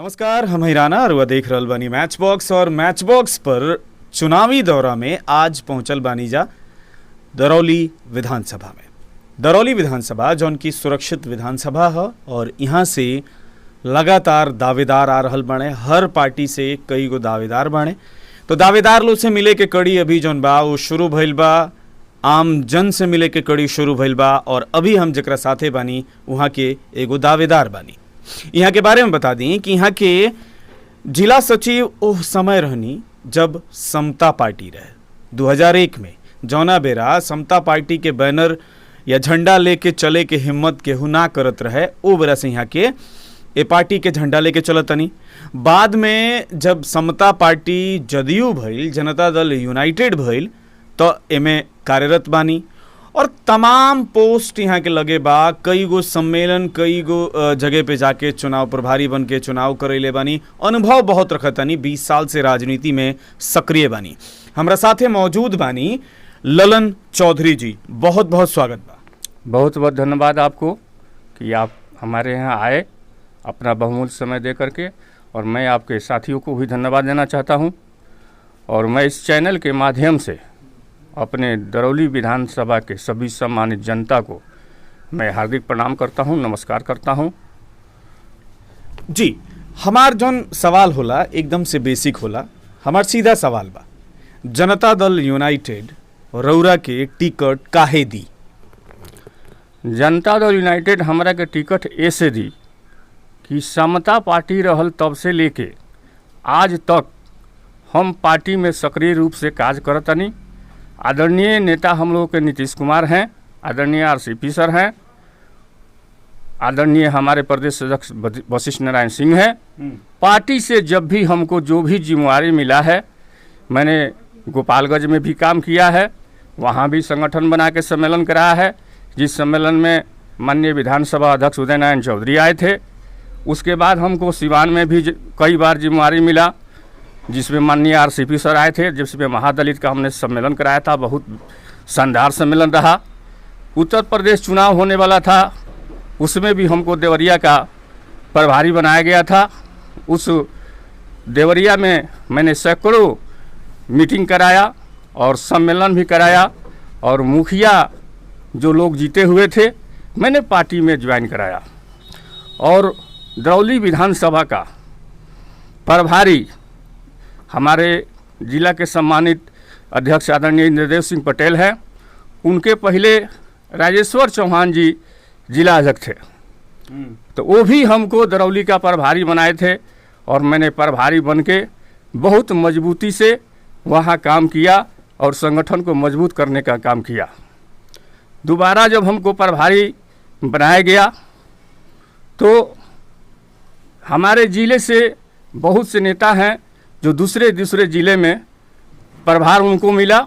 नमस्कार, हम हिराना और देख रहल बानी मैच बॉक्स। और मैच बॉक्स पर चुनावी दौरा में आज पहुंचल बानी जा दरौली विधानसभा में। दरौली विधानसभा जौन की सुरक्षित विधानसभा है और यहाँ से लगातार दावेदार आ रहल बाणे। हर पार्टी से कई गो दावेदार बाणे, तो दावेदार लोग से मिले के कड़ी अभी जौन बा वो शुरू भइल बा। आम जन से मिले के कड़ी शुरू भइल बा और अभी हम जकरा साथे बानी वहाँ के एगो दावेदार बानी। यहाँ के बारे में बता दी कि यहाँ के जिला सचिव ओह समय रहनी जब समता पार्टी रहे 2001 में। जौना बेरा समता पार्टी के बैनर या झंडा लेके चले के हिम्मत केहू ना करत रहे, ओ बेरा से यहाँ के ए पार्टी के झंडा लेके चलतनी। बाद में जब समता पार्टी जदयू भइल, जनता दल यूनाइटेड भइल, तो एमे कार्यरत बानी और तमाम पोस्ट यहाँ के लगे बा। कई गो सम्मेलन, कई गो जगह पे जाके चुनाव प्रभारी बन के चुनाव करैले बानी। अनुभव बहुत रखतनी, 20 साल से राजनीति में सक्रिय बानी। हमरा साथे मौजूद बानी ललन चौधरी जी, बहुत बहुत स्वागत बा। बहुत बहुत धन्यवाद आपको कि आप हमारे यहाँ आए अपना बहुमूल्य समय दे करके, और मैं आपके साथियों को भी धन्यवाद देना चाहता हूँ। और मैं इस चैनल के माध्यम से अपने दरौली विधानसभा के सभी सम्मानित जनता को मैं हार्दिक प्रणाम करता हूं, नमस्कार करता हूं। जी, हमार जौन सवाल होला एकदम से बेसिक होला। हमार सीधा सवाल बा, जनता दल यूनाइटेड रौरा के टिकट काहे दी? जनता दल यूनाइटेड हमरा के टिकट ऐसे दी कि समता पार्टी रहल तब से लेके आज तक हम पार्टी में सक्रिय रूप से कार्य करतनी। आदरणीय नेता हम लोगों के नीतीश कुमार हैं, आदरणीय RCP सर हैं, आदरणीय हमारे प्रदेश अध्यक्ष वशिष्ठ नारायण सिंह हैं। पार्टी से जब भी हमको जो भी जिम्मेवारी मिला है, मैंने गोपालगंज में भी काम किया है, वहाँ भी संगठन बना के सम्मेलन कराया है, जिस सम्मेलन में माननीय विधानसभा अध्यक्ष उदय नारायण चौधरी आए थे। उसके बाद हमको सिवान में भी कई बार जिम्मेवारी मिला, जिसमें माननीय RCP सर आए थे, जिसमें महादलित का हमने सम्मेलन कराया था। बहुत शानदार सम्मेलन रहा। उत्तर प्रदेश चुनाव होने वाला था, उसमें भी हमको देवरिया का प्रभारी बनाया गया था। उस देवरिया में मैंने सैकड़ों मीटिंग कराया और सम्मेलन भी कराया, और मुखिया जो लोग जीते हुए थे मैंने पार्टी में ज्वाइन कराया। और दरौली विधानसभा का प्रभारी हमारे जिला के सम्मानित अध्यक्ष आदरणीय इंद्रदेव सिंह पटेल हैं। उनके पहले राजेश्वर चौहान जी जिला अध्यक्ष थे, तो वो भी हमको दरौली का प्रभारी बनाए थे, और मैंने प्रभारी बन के बहुत मजबूती से वहाँ काम किया और संगठन को मजबूत करने का काम किया। दोबारा जब हमको प्रभारी बनाया गया तो हमारे ज़िले से बहुत से नेता हैं जो दूसरे ज़िले में प्रभार उनको मिला,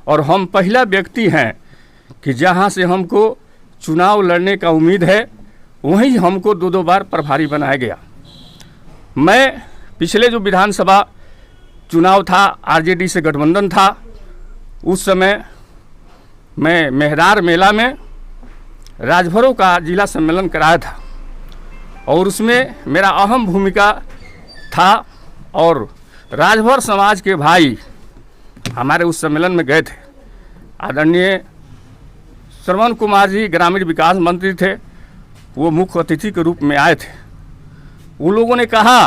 और हम पहला व्यक्ति हैं कि जहां से हमको चुनाव लड़ने का उम्मीद है, वहीं हमको दो बार प्रभारी बनाया गया। मैं पिछले जो विधानसभा चुनाव था, RJD से गठबंधन था, उस समय मैं मेहदार मेला में राजभरों का जिला सम्मेलन कराया था, और उसमें मेरा अहम भूमिका था। और राजभर समाज के भाई हमारे उस सम्मेलन में गए थे। आदरणीय श्रवण कुमार जी ग्रामीण विकास मंत्री थे, वो मुख्य अतिथि के रूप में आए थे। उन लोगों ने कहा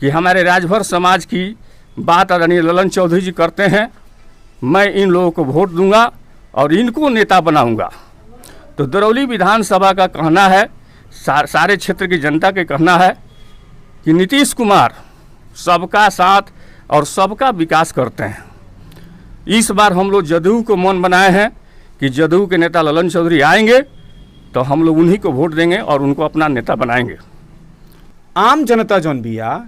कि हमारे राजभर समाज की बात आदरणीय ललन चौधरी जी करते हैं, मैं इन लोगों को वोट दूंगा और इनको नेता बनाऊंगा। तो दरौली विधानसभा का कहना है, सारे क्षेत्र की जनता के कहना है कि नीतीश कुमार सबका साथ और सबका विकास करते हैं। इस बार हम लोग जदयू को मन बनाए हैं कि जदयू के नेता ललन चौधरी आएंगे तो हम लोग उन्हीं को वोट देंगे और उनको अपना नेता बनाएंगे। आम जनता जौन बिया,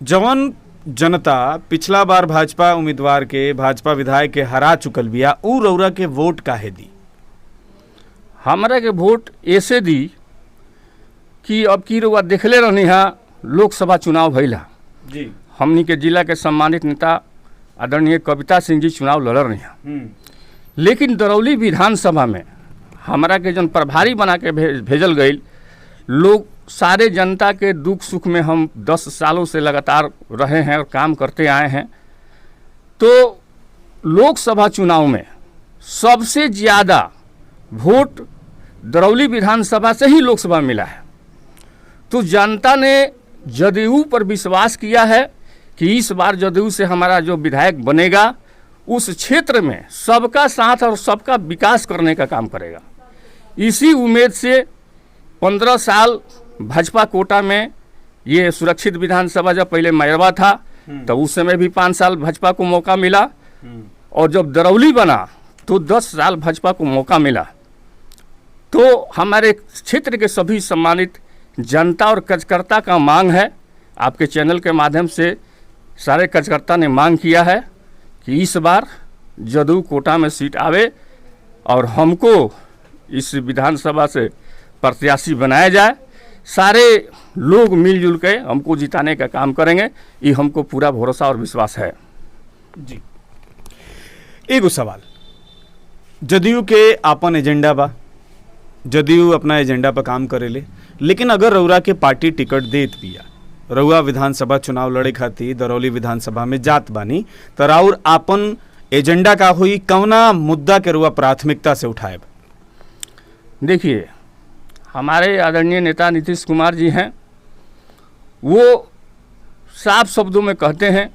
जवन जनता पिछला बार भाजपा उम्मीदवार के, भाजपा विधायक के हरा चुकल बिया, उ रौरा के वोट काहे दी? हमारा के वोट ऐसे दी कि अब की रउआ देखले रहनी है, लोकसभा चुनाव भइला जी, हमनी के जिला के सम्मानित नेता आदरणीय कविता सिंह जी चुनाव लड़ रही हैं। लेकिन दरौली विधानसभा में हमारा के जन प्रभारी बना के भेजल गई, लोग सारे जनता के दुख सुख में हम 10 सालों से लगातार रहे हैं और काम करते आए हैं। तो लोकसभा चुनाव में सबसे ज़्यादा वोट दरौली विधानसभा से ही लोकसभा मिला है। तो जनता ने जदयू पर विश्वास किया है कि इस बार जदयू से हमारा जो विधायक बनेगा उस क्षेत्र में सबका साथ और सबका विकास करने का काम करेगा। इसी उम्मीद से 15 साल भाजपा कोटा में ये सुरक्षित विधानसभा जब पहले मैरवा था तो उस समय भी 5 साल भाजपा को मौका मिला, और जब दरौली बना तो 10 साल भाजपा को मौका मिला। तो हमारे क्षेत्र के सभी सम्मानित जनता और कार्यकर्ता का मांग है, आपके चैनल के माध्यम से सारे कार्यकर्ता ने मांग किया है कि इस बार जदयू कोटा में सीट आवे और हमको इस विधानसभा से प्रत्याशी बनाया जाए। सारे लोग मिलजुल के हमको जिताने का काम करेंगे, ये हमको पूरा भरोसा और विश्वास है। जी, एगो सवाल, जदयू के आपन एजेंडा बा, जदयू अपना एजेंडा पर काम करेले, लेकिन अगर रउरा के पार्टी टिकट देत बिया, रउआ विधानसभा चुनाव लड़े खातिर दरौली विधानसभा में जात बानी, तो राउर आपन एजेंडा का हुई, कौना मुद्दा के रउआ प्राथमिकता से उठाए? देखिए, हमारे आदरणीय नेता नीतीश कुमार जी हैं, वो साफ शब्दों में कहते हैं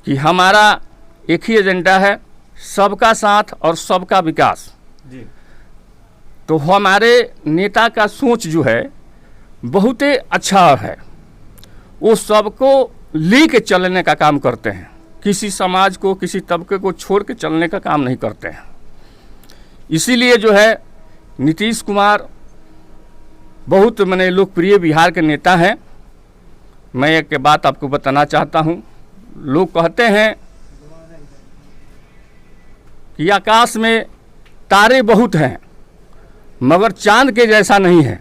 कि हमारा एक ही एजेंडा है, सबका साथ और सबका विकास। जी। तो हमारे नेता का सोच जो है बहुत ही अच्छा है, वो सबको लेके चलने का काम करते हैं, किसी समाज को किसी तबके को छोड़ के चलने का काम नहीं करते हैं। इसीलिए जो है नीतीश कुमार बहुत मैंने लोकप्रिय बिहार के नेता हैं। मैं एक बात आपको बताना चाहता हूँ, लोग कहते हैं कि आकाश में तारे बहुत हैं मगर चांद के जैसा नहीं है,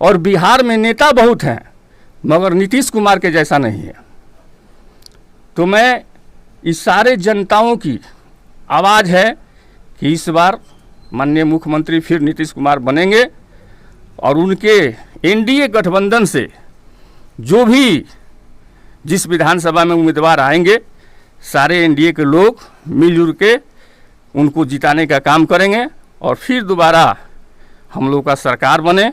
और बिहार में नेता बहुत हैं मगर नीतीश कुमार के जैसा नहीं है। तो मैं इस सारे जनताओं की आवाज़ है कि इस बार माननीय मुख्यमंत्री फिर नीतीश कुमार बनेंगे, और उनके एनडीए गठबंधन से जो भी जिस विधानसभा में उम्मीदवार आएंगे, सारे एनडीए के लोग मिलजुल के उनको जिताने का काम करेंगे, और फिर दोबारा हम लोग का सरकार बने।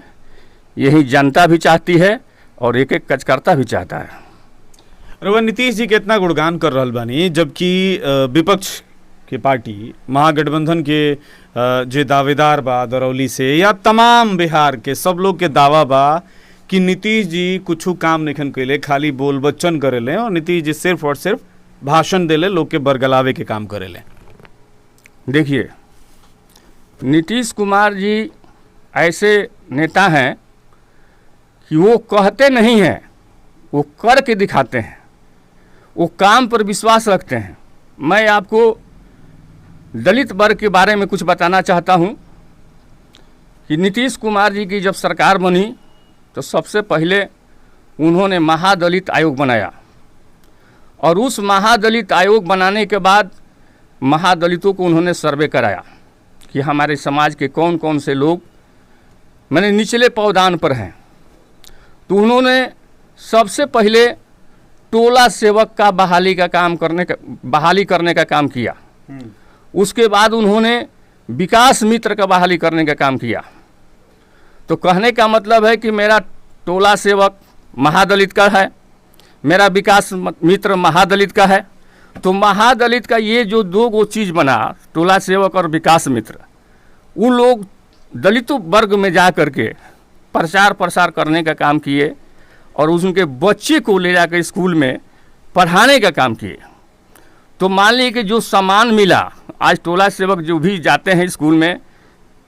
यही जनता भी चाहती है और एक एक कार्यकर्ता भी चाहता है। रउआ नीतीश जी के इतना गुणगान कर रहल बानी, जबकि विपक्ष के पार्टी महागठबंधन के जे दावेदार बा दरौली से या तमाम बिहार के सब लोग के दावा बा कि नीतीश जी कुछ काम नहीं कैले, खाली बोल बच्चन करेले, और नीतीश जी सिर्फ और सिर्फ भाषण देले, लोग के बरगलावे के काम करेले। देखिए, नीतीश कुमार जी ऐसे नेता हैं कि वो कहते नहीं हैं, वो करके दिखाते हैं, वो काम पर विश्वास रखते हैं। मैं आपको दलित वर्ग के बारे में कुछ बताना चाहता हूं कि नीतीश कुमार जी की जब सरकार बनी तो सबसे पहले उन्होंने महादलित आयोग बनाया, और उस महादलित आयोग बनाने के बाद महादलितों को उन्होंने सर्वे कराया कि हमारे समाज के कौन कौन से लोग मैंने निचले पावदान पर हैं। तो उन्होंने सबसे पहले टोला सेवक का बहाली करने का काम किया। उसके बाद उन्होंने विकास मित्र का बहाली करने का काम किया। तो कहने का मतलब है कि मेरा टोला सेवक महादलित का है, मेरा विकास मित्र महादलित का है। तो महादलित का ये जो दो चीज़ बना, टोला सेवक और विकास मित्र, उन लोग दलितों वर्ग में जा कर के प्रचार प्रसार करने का काम किए, और उनके बच्चे को ले जाकर स्कूल में पढ़ाने का काम किए। तो मान लीजिए कि जो सामान मिला, आज टोला सेवक जो भी जाते हैं स्कूल में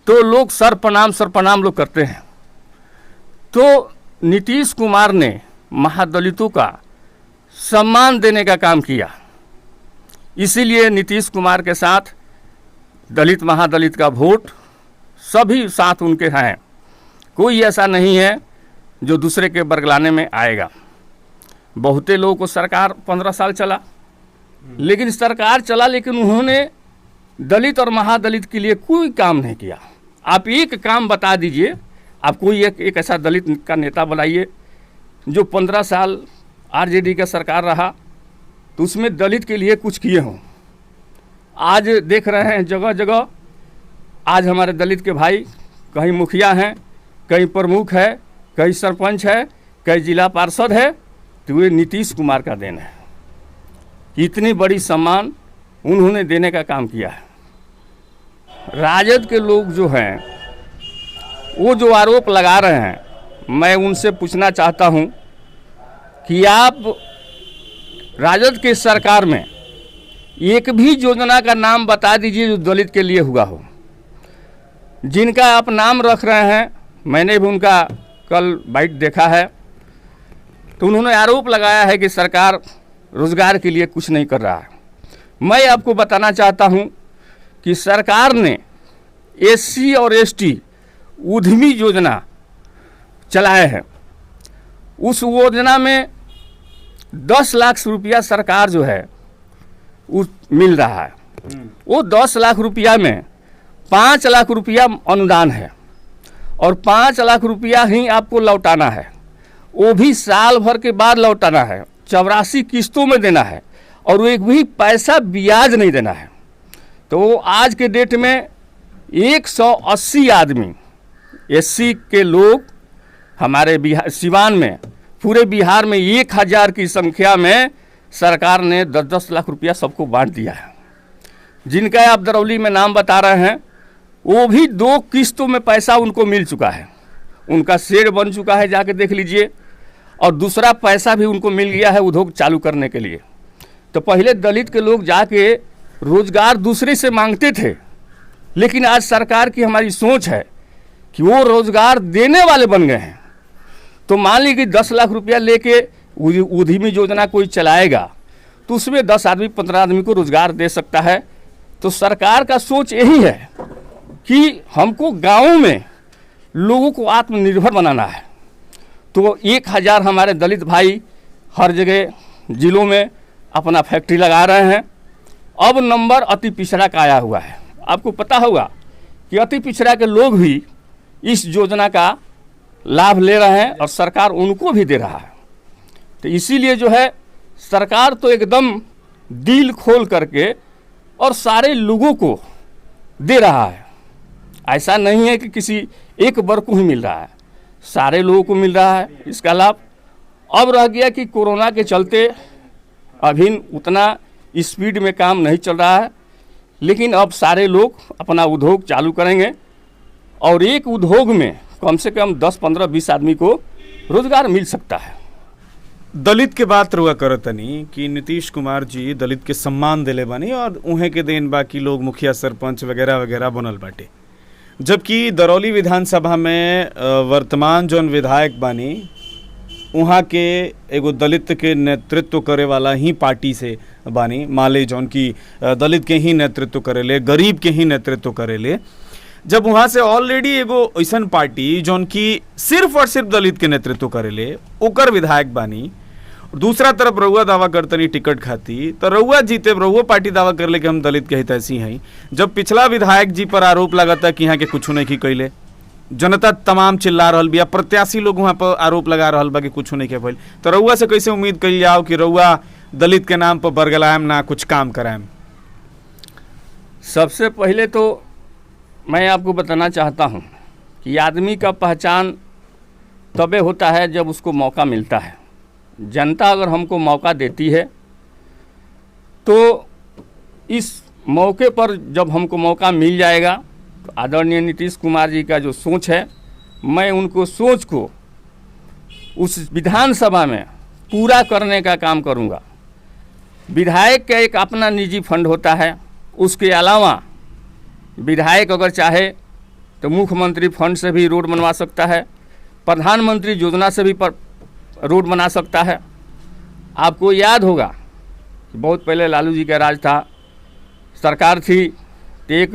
तो लोग सर प्रणाम लोग करते हैं। तो नीतीश कुमार ने महादलितों का सम्मान देने का काम किया। इसीलिए नीतीश कुमार के साथ दलित महादलित का वोट सभी साथ उनके हैं, कोई ऐसा नहीं है जो दूसरे के बरगलाने में आएगा। बहुते लोगों को सरकार 15 साल चला, लेकिन सरकार चला लेकिन उन्होंने दलित और महादलित के लिए कोई काम नहीं किया। आप एक काम बता दीजिए, आप कोई एक ऐसा दलित का नेता बनाइए जो 15 साल आरजेडी का सरकार रहा तो उसमें दलित के लिए कुछ किए हों। आज देख रहे हैं जगह जगह, आज हमारे दलित के भाई कहीं मुखिया हैं, कहीं प्रमुख है, कहीं सरपंच है, कहीं जिला पार्षद है, तो ये नीतीश कुमार का देन है। इतनी बड़ी सम्मान उन्होंने देने का काम किया है। राजद के लोग जो हैं वो जो आरोप लगा रहे हैं, मैं उनसे पूछना चाहता हूं कि आप राजद के सरकार में एक भी योजना का नाम बता दीजिए जो दलित के लिए हुआ हो। जिनका आप नाम रख रहे हैं, मैंने भी उनका कल बाइट देखा है, तो उन्होंने आरोप लगाया है कि सरकार रोजगार के लिए कुछ नहीं कर रहा है। मैं आपको बताना चाहता हूं कि सरकार ने एससी और एसटी उद्यमी योजना चलाए हैं। उस योजना में 10 लाख रुपया सरकार जो है वो मिल रहा है। वो 10 लाख रुपया में 5 लाख रुपया अनुदान है और 5 लाख रुपया ही आपको लौटाना है, वो भी साल भर के बाद लौटाना है, 84 किस्तों में देना है और एक भी पैसा ब्याज नहीं देना है। तो आज के डेट में 180 आदमी एससी के लोग हमारे बिहार सिवान में, पूरे बिहार में 1000 की संख्या में सरकार ने 10-10 लाख रुपया सबको बांट दिया है। जिनका आप दरौली में नाम बता रहे हैं वो भी 2 किस्तों में पैसा उनको मिल चुका है, उनका शेड बन चुका है, जाके देख लीजिए, और दूसरा पैसा भी उनको मिल गया है उद्योग चालू करने के लिए। तो पहले दलित के लोग जाके रोजगार दूसरे से मांगते थे, लेकिन आज सरकार की हमारी सोच है कि वो रोजगार देने वाले बन गए हैं। तो मान लीजिए 10 लाख रुपया लेके उद्यमी योजना कोई चलाएगा तो उसमें 10 आदमी 15 आदमी को रोजगार दे सकता है। तो सरकार का सोच यही है कि हमको गाँव में लोगों को आत्मनिर्भर बनाना है। तो 1000 हमारे दलित भाई हर जगह जिलों में अपना फैक्ट्री लगा रहे हैं। अब नंबर अति पिछड़ा का आया हुआ है। आपको पता होगा कि अति पिछड़ा के लोग भी इस योजना का लाभ ले रहे हैं और सरकार उनको भी दे रहा है। तो इसीलिए जो है सरकार तो एकदम दिल खोल करके और सारे लोगों को दे रहा है। ऐसा नहीं है कि किसी एक वर्ग को ही मिल रहा है, सारे लोगों को मिल रहा है इसका लाभ। अब रह गया कि कोरोना के चलते अभी उतना स्पीड में काम नहीं चल रहा है, लेकिन अब सारे लोग अपना उद्योग चालू करेंगे और एक उद्योग में कम से कम 10, 15, 20 आदमी को रोजगार मिल सकता है। दलित के बात रुआ करतनी कि नीतीश कुमार जी दलित के सम्मान दिले बानी और उहे के देन बाकी लोग मुखिया सरपंच वगैरह वगैरह बनल बाटे, जबकि दरौली विधानसभा में वर्तमान जौन विधायक बानी वहाँ के एगो दलित के नेतृत्व करे वाला ही पार्टी से बानी, माले जौन की दलित के ही नेतृत्व करेले, गरीब के ही नेतृत्व करेले। जब वहाँ से ऑलरेडी एगो ऐसन पार्टी जौन की सिर्फ और सिर्फ दलित के नेतृत्व करेले ओकर विधायक बानी, दूसरा तरफ रउआ दावा करतनी टिकट खाती, तो रउआ जीते रउआ पार्टी दावा करले कि हम दलित के हितैषी हैं। जब पिछला विधायक जी पर आरोप लगाता कि यहाँ के कुछ नहीं की कैले, जनता तमाम चिल्ला रहल बिया, प्रत्याशी लोग वहाँ पर आरोप लगा रहल बा कि कुछ नहीं के भइल, तो रउआ से कैसे उम्मीद कइल जाओ कि रउआ दलित के नाम पर बरगलायम ना कुछ काम कराएम? सबसे पहले तो मैं आपको बताना चाहता हूँ कि आदमी का पहचान तबे होता है जब उसको मौका मिलता है। जनता अगर हमको मौका देती है तो इस मौके पर जब हमको मौका मिल जाएगा तो आदरणीय नीतीश कुमार जी का जो सोच है, मैं उनको सोच को उस विधानसभा में पूरा करने का काम करूँगा। विधायक का एक अपना निजी फंड होता है, उसके अलावा विधायक अगर चाहे तो मुख्यमंत्री फंड से भी रोड बनवा सकता है, प्रधानमंत्री योजना से भी रोड बना सकता है। आपको याद होगा कि बहुत पहले लालू जी का राज था, सरकार थी, तो एक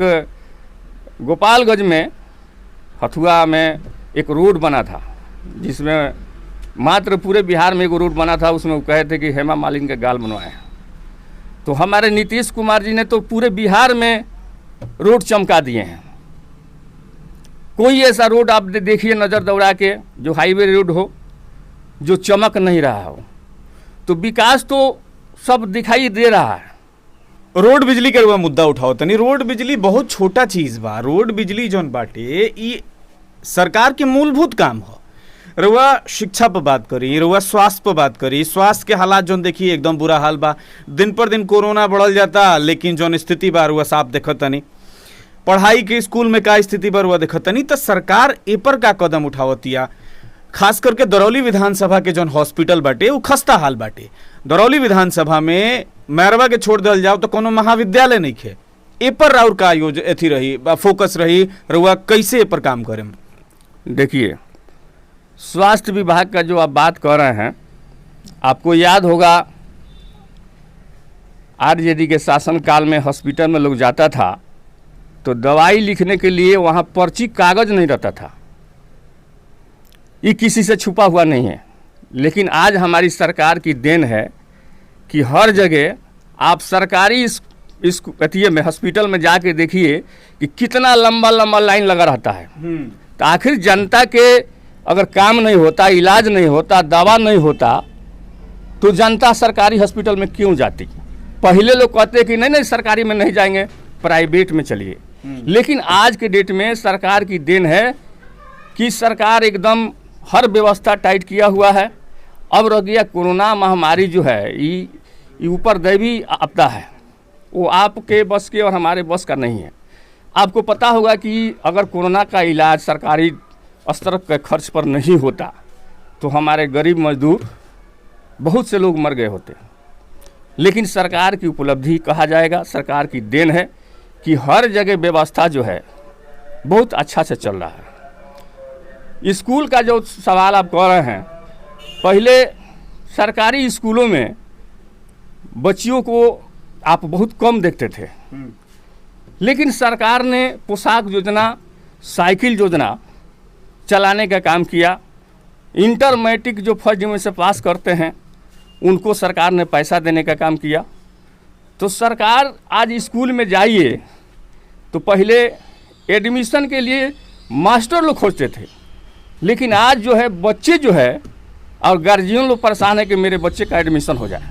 गोपालगंज में हथुआ में एक रोड बना था, जिसमें मात्र पूरे बिहार में एक रोड बना था, उसमें वो कहे थे कि हेमा मालिनी का गाल बनवाए। तो हमारे नीतीश कुमार जी ने तो पूरे बिहार में रोड चमका दिए हैं। कोई ऐसा रोड आप देखिए नज़र दौड़ा के जो हाईवे रोड हो, जो चमक नहीं रहा हो। तो विकास तो सब दिखाई दे रहा है। रोड बिजली के रुआ मुद्दा उठाओ तनी। रोड बिजली बहुत छोटा चीज बा। रोड बिजली जौन बाटे ई सरकार के मूलभूत काम हो। रुआ शिक्षा पर बात करी, रुआ स्वास्थ्य पर बात करी। स्वास्थ्य के हालात जौन देखिए एकदम बुरा हाल बा। दिन पर दिन कोरोना बढ़ल जाता, लेकिन जौन स्थिति बा रुआ साफ देखत तनी। पढ़ाई के स्कूल में का स्थिति बा रुआ देखत तनी। तो सरकार ए पर का कदम उठावतिया? खास करके दरौली विधानसभा के जौन हॉस्पिटल बाटे वो खस्ता हाल बाटे। दरौली विधानसभा में मैरवा के छोड़ दिल जाओ तो कोनो महाविद्यालय नहीं खे। ए पर राउर का एथी रही फोकस रही, रुआ कैसे ए पर काम करें? देखिए, स्वास्थ्य विभाग का जो आप बात कर रहे हैं, आपको याद होगा आरजेडी के शासनकाल में हॉस्पिटल में लोग जाता था तो दवाई लिखने के लिए वहाँ पर्ची कागज नहीं रहता था। ये किसी से छुपा हुआ नहीं है। लेकिन आज हमारी सरकार की देन है कि हर जगह आप सरकारी इस अतिये में हॉस्पिटल में जाके देखिए कि कितना लंबा लंबा लाइन लगा रहता है। तो आखिर जनता के अगर काम नहीं होता, इलाज नहीं होता, दवा नहीं होता, तो जनता सरकारी हॉस्पिटल में क्यों जाती? पहले लोग कहते कि नहीं सरकारी में नहीं जाएंगे, प्राइवेट में चलिए। लेकिन आज के डेट में सरकार की देन है कि सरकार एकदम हर व्यवस्था टाइट किया हुआ है। अब रह गया कोरोना महामारी जो है, ये ऊपर दैवी आपदा है, वो आपके बस के और हमारे बस का नहीं है। आपको पता होगा कि अगर कोरोना का इलाज सरकारी स्तर के खर्च पर नहीं होता तो हमारे गरीब मजदूर बहुत से लोग मर गए होते। लेकिन सरकार की उपलब्धि कहा जाएगा, सरकार की देन है कि हर जगह व्यवस्था जो है बहुत अच्छा से चल रहा है। स्कूल का जो सवाल आप कह रहे हैं, पहले सरकारी स्कूलों में बच्चियों को आप बहुत कम देखते थे। लेकिन सरकार ने पोशाक योजना, साइकिल योजना चलाने का काम किया। इंटर मैट्रिक जो फर्स्ट डिवीजन से पास करते हैं उनको सरकार ने पैसा देने का काम किया। तो सरकार आज स्कूल में जाइए तो पहले एडमिशन के लिए मास्टर लोग खोजते थे, लेकिन आज जो है बच्चे जो है और गार्जियन लोग परेशान है कि मेरे बच्चे का एडमिशन हो जाए,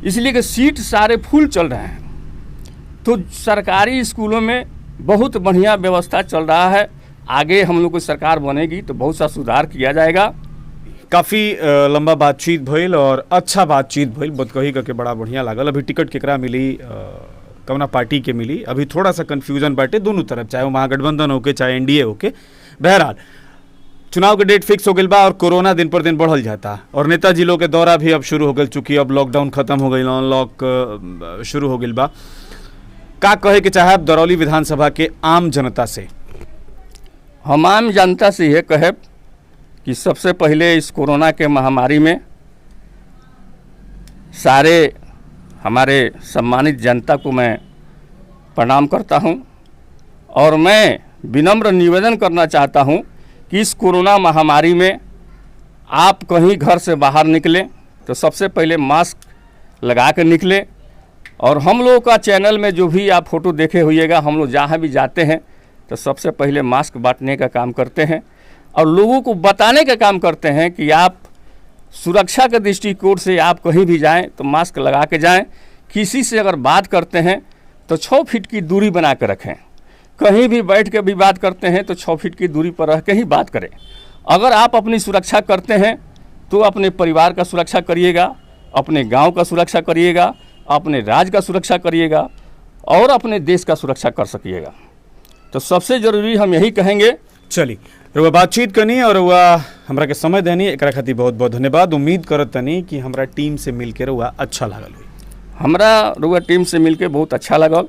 इसलिए कि सीट सारे फुल चल रहे हैं। तो सरकारी स्कूलों में बहुत बढ़िया व्यवस्था चल रहा है। आगे हम लोग की सरकार बनेगी तो बहुत सा सुधार किया जाएगा। काफ़ी लंबा बातचीत भइल और अच्छा बातचीत भइल। बतकही करके बड़ा बढ़िया लागल। अभी टिकट केकरा मिली, कौना पार्टी के मिली, अभी थोड़ा सा कन्फ्यूजन बाटे दोनों तरफ, चाहे वो महागठबंधन होके चाहे एनडीए होके। बहरहाल चुनाव के डेट फिक्स हो गई बा और कोरोना दिन पर दिन बढ़ल जाता और नेताजी लोग के दौरा भी अब शुरू हो गई। चूँकि अब लॉकडाउन खत्म हो गई, अनलॉक शुरू हो गई बा। का कहे के चाहे दरौली विधानसभा के आम जनता से? हम आम जनता से यह कहे कि सबसे पहले इस कोरोना के महामारी में सारे हमारे सम्मानित जनता को मैं प्रणाम करता हूं और मैं विनम्र निवेदन करना चाहता हूं कि इस कोरोना महामारी में आप कहीं घर से बाहर निकलें तो सबसे पहले मास्क लगा कर निकलें। और हम लोगों का चैनल में जो भी आप फोटो देखे होइएगा, हम लोग जहाँ भी जाते हैं तो सबसे पहले मास्क बांटने का काम करते हैं और लोगों को बताने का काम करते हैं कि आप सुरक्षा के दृष्टिकोण से आप कहीं भी जाएं तो मास्क लगा के जाएं। किसी से अगर बात करते हैं तो 6 फीट की दूरी बना कर रखें। कहीं भी बैठ के भी बात करते हैं तो 6 फीट की दूरी पर रह के ही बात करें। अगर आप अपनी सुरक्षा करते हैं तो अपने परिवार का सुरक्षा करिएगा, अपने गाँव का सुरक्षा करिएगा, अपने राज्य का सुरक्षा करिएगा और अपने देश का सुरक्षा कर सकिएगा। तो सबसे जरूरी हम यही कहेंगे। चली रुआ बातचीत करनी और रुआ हमरा के समय देनी, एक खातिर बहुत बहुत धन्यवाद। उम्मीद करत तनी कि हमरा टीम से मिल के रुआ अच्छा लागल हुई। हमरा रुआ टीम से मिल के बहुत अच्छा लगल।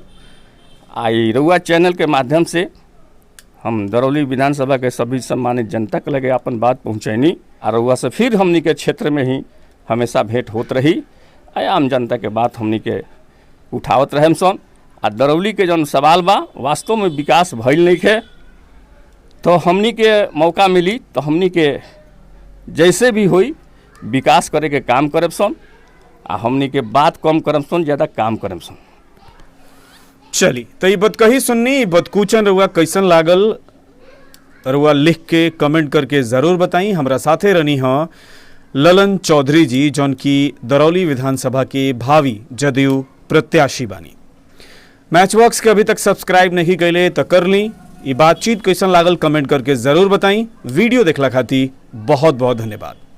आई रुआ चैनल के माध्यम से हम दरौली विधानसभा के सभी सम्मानित जनता के लगे अपन बात पहुँचैनी और रुआ से फिर हमनी के क्षेत्र में ही हमेशा भेंट होत रही। आम जनता के बात हमनी के उठावत रहे सन। आ दरौली के जौन सवाल बा, वास्तव में विकास भइल नहीं है तो हमनी के मौका मिली तो हमनी के जैसे भी होई विकास करे के काम करब सन आ हमनी के बात कम करब सन, ज़्यादा काम करब सन। चली तो ये बत कही सुननी, बतकूचन रुआ कैसन लागल रुआ लिख के कमेंट करके ज़रूर बताई। हमरा साथे रहनी हाँ ललन चौधरी जी जौन की दरौली विधानसभा के भावी जदयू प्रत्याशी बानी। मैच बॉक्स के अभी तक सब्सक्राइब नहीं कैले तो कर ली। ये बातचीत कैसन लागल कमेंट करके ज़रूर बताई। वीडियो देखला खातिर बहुत बहुत धन्यवाद।